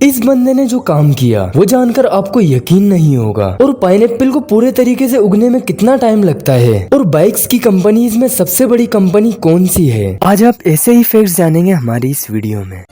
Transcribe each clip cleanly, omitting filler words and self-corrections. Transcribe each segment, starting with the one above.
इस बंदे ने जो काम किया वो जानकर आपको यकीन नहीं होगा। और पाइनएप्पल को पूरे तरीके से उगने में कितना टाइम लगता है और बाइक्स की कंपनीज में सबसे बड़ी कंपनी कौन सी है, आज आप ऐसे ही फैक्ट्स जानेंगे हमारी इस वीडियो में।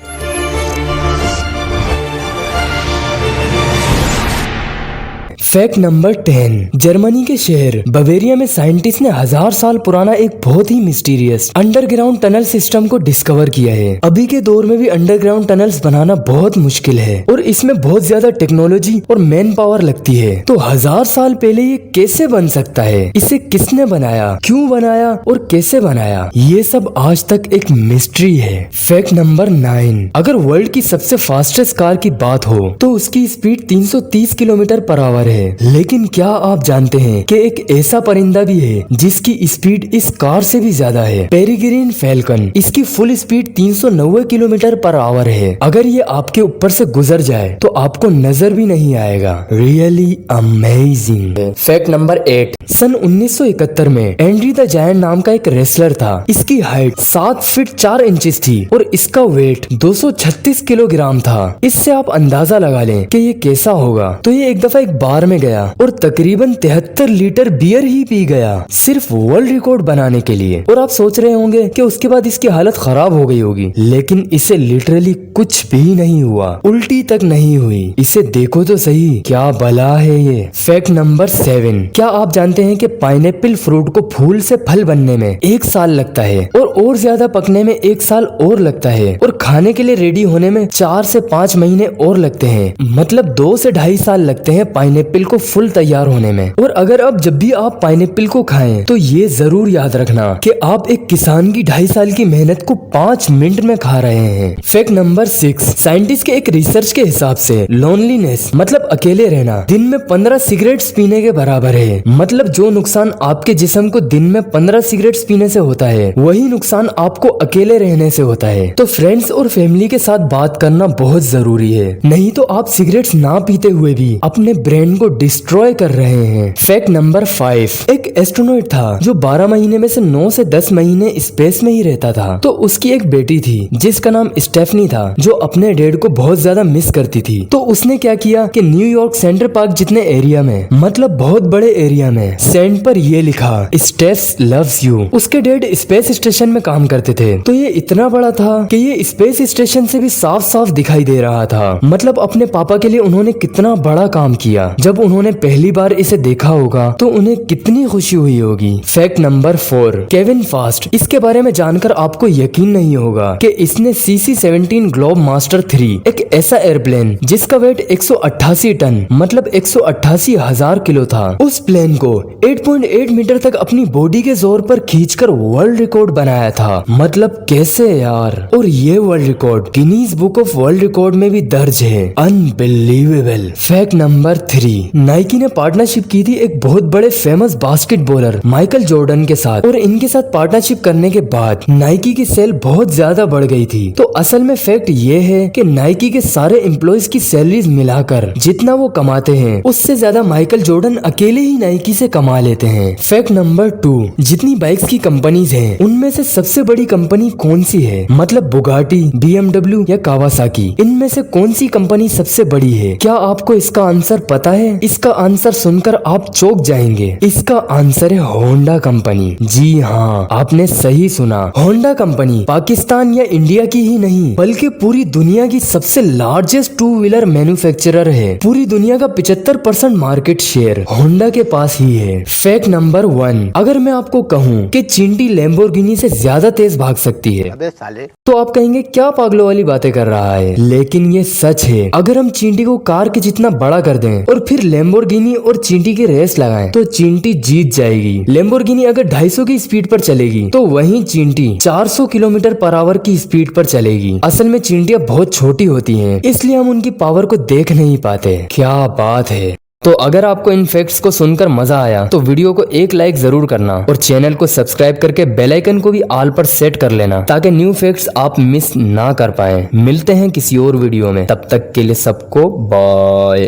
Fact number 10। जर्मनी के शहर बवेरिया में साइंटिस्ट ने 1000 साल पुराना एक बहुत ही मिस्टीरियस अंडरग्राउंड टनल सिस्टम को डिस्कवर किया है। अभी के दौर में भी अंडरग्राउंड टनल्स बनाना बहुत मुश्किल है और इसमें बहुत ज्यादा टेक्नोलॉजी और मैन पावर लगती है। तो 1000 साल पहले ये कैसे बन सकता है, इसे किसने बनाया, क्यों बनाया और कैसे बनाया, ये सब आज तक एक मिस्ट्री है। Fact number 9। अगर वर्ल्ड की सबसे फास्टेस्ट कार की बात हो तो उसकी स्पीड 330 किलोमीटर पर आवर है। लेकिन क्या आप जानते हैं कि एक ऐसा परिंदा भी है जिसकी स्पीड इस कार से भी ज्यादा है, पेरिग्रीन फैल्कन। इसकी full speed 390 kilometre per hour है। अगर ये आपके ऊपर से गुजर जाए तो आपको नजर भी नहीं आएगा। Really amazing. Fact number 8। सन 1971 में एंड्री द जायंट नाम का एक रेसलर था। इसकी हाइट 7 फीट 4 इंचेस थी और इसका वेट 236 किलोग्राम था। इससे आप अंदाजा लगा लें कि ये कैसा होगा। तो ये एक दफा एक बार में गया और तकरीबन 73 लीटर बियर ही पी गया, सिर्फ वर्ल्ड रिकॉर्ड बनाने के लिए। और आप सोच रहे होंगे कि उसके बाद इसकी हालत खराब हो गई होगी, लेकिन इसे लिटरली कुछ भी नहीं हुआ, उल्टी तक नहीं हुई। इसे देखो तो सही, क्या भला है ये। Fact number 7। क्या आप जानते हैं कि पाइनएप्पल फ्रूट को फूल से फल बनने में 1 साल लगता है और ज्यादा पकने में 1 साल और लगता है और खाने के लिए रेडी होने में 4 से 5 महीने और लगते हैं। मतलब 2 से 2.5 साल लगते हैं पाइनएप्पल को फुल तैयार होने में। और अगर अब जब भी आप पाइनएप्पल को खाएं तो ये जरूर याद रखना कि आप एक किसान की 2.5 साल की मेहनत को 5 मिनट में खा रहे हैं। Fact number 6। साइंटिस्ट के एक रिसर्च के हिसाब से लोनलीनेस मतलब अकेले रहना दिन में 15 सिगरेट्स पीने के बराबर है। मतलब जो नुकसान आपके जिस्म को दिन में 15 सिगरेट्स पीने से होता है वही नुकसान आपको अकेले रहने से होता है। तो फ्रेंड्स और फैमिली के साथ बात करना बहुत जरूरी है, नहीं तो आप सिगरेट्स ना पीते हुए भी अपने ब्रेन को डिस्ट्रॉय कर रहे हैं। Fact number 5। एक एस्ट्रोनॉट था जो 12 महीने में से 9 से 10 महीने स्पेस में ही रहता था। तो उसकी एक बेटी थी जिसका नाम स्टेफनी था, जो अपने डैड को बहुत ज्यादा मिस करती थी। तो उसने क्या किया कि न्यूयॉर्क सेंट्रल पार्क जितने एरिया में, मतलब बहुत बड़े एरिया में, सैंड पर ये लिखा स्टेफ लव्स यू। उसके डैड स्पेस स्टेशन में काम करते थे, तो ये इतना बड़ा था कि ये स्पेस स्टेशन से भी साफ साफ दिखाई दे रहा था। मतलब अपने पापा के लिए उन्होंने कितना बड़ा काम किया। जब उन्होंने पहली बार इसे देखा होगा तो उन्हें कितनी खुशी हुई होगी। Fact number 4। Kevin fast. इसके बारे में जानकर आपको यकीन नहीं होगा कि इसने CC-17 ग्लोब मास्टर 3, एक ऐसा एयरप्लेन जिसका वेट 188 टन मतलब 188,000 किलो था, उस प्लेन को 8.8 मीटर तक अपनी बॉडी के जोर पर खींचकर वर्ल्ड रिकॉर्ड बनाया था। मतलब कैसे यार। और ये world record Guinness book of world record में भी दर्ज है। अनबिलीवेबल। Fact number 3। नाइकी ने पार्टनरशिप की थी एक बहुत बड़े फेमस बास्केटबॉलर माइकल जॉर्डन के साथ, और इनके साथ पार्टनरशिप करने के बाद नाइकी की सेल बहुत ज्यादा बढ़ गई थी। तो असल में फैक्ट ये है कि नाइकी के सारे एम्प्लॉइज की सैलरीज मिलाकर जितना वो कमाते हैं उससे ज्यादा माइकल जॉर्डन अकेले ही नाइकी से कमा लेते हैं। Fact number 2। जितनी बाइक्स की कंपनीज हैं उनमें से सबसे बड़ी कंपनी कौन सी है, मतलब बुगाटी, BMW या कावासाकी, इनमें से कौन सी कंपनी सबसे बड़ी है? क्या आपको इसका आंसर पता है? इसका आंसर सुनकर आप चौंक जाएंगे। इसका आंसर है होंडा कंपनी। जी हाँ, आपने सही सुना। होंडा कंपनी पाकिस्तान या इंडिया की ही नहीं बल्कि पूरी दुनिया की सबसे लार्जेस्ट 2 व्हीलर मैन्युफैक्चरर है। पूरी दुनिया का 75% मार्केट शेयर होंडा के पास ही है। Fact number 1। अगर मैं आपको कहूँ कि चींटी लैम्बोर्गिनी से ज्यादा तेज भाग सकती है अबे साले, तो आप कहेंगे क्या पागलों वाली बातें कर रहा है, लेकिन ये सच है। अगर हम चींटी को कार के जितना बड़ा कर दें और फिर लैम्बोर्गिनी और चींटी की रेस लगाएं तो चींटी जीत जाएगी। लैम्बोर्गिनी अगर 250 की स्पीड पर चलेगी तो वहीं चींटी 400 किलोमीटर पर आवर की स्पीड पर चलेगी। असल में चींटियां बहुत छोटी होती हैं, इसलिए हम उनकी पावर को देख नहीं पाते। क्या बात है। तो अगर आपको इन फैक्ट्स को सुनकर मजा आया तो वीडियो को एक लाइक जरूर करना और चैनल को सब्सक्राइब करके बेल आइकन को भी ऑल पर सेट कर लेना ताकि न्यू फैक्ट्स आप मिस ना कर पाए। मिलते हैं किसी और वीडियो में, तब तक के लिए सबको बाय।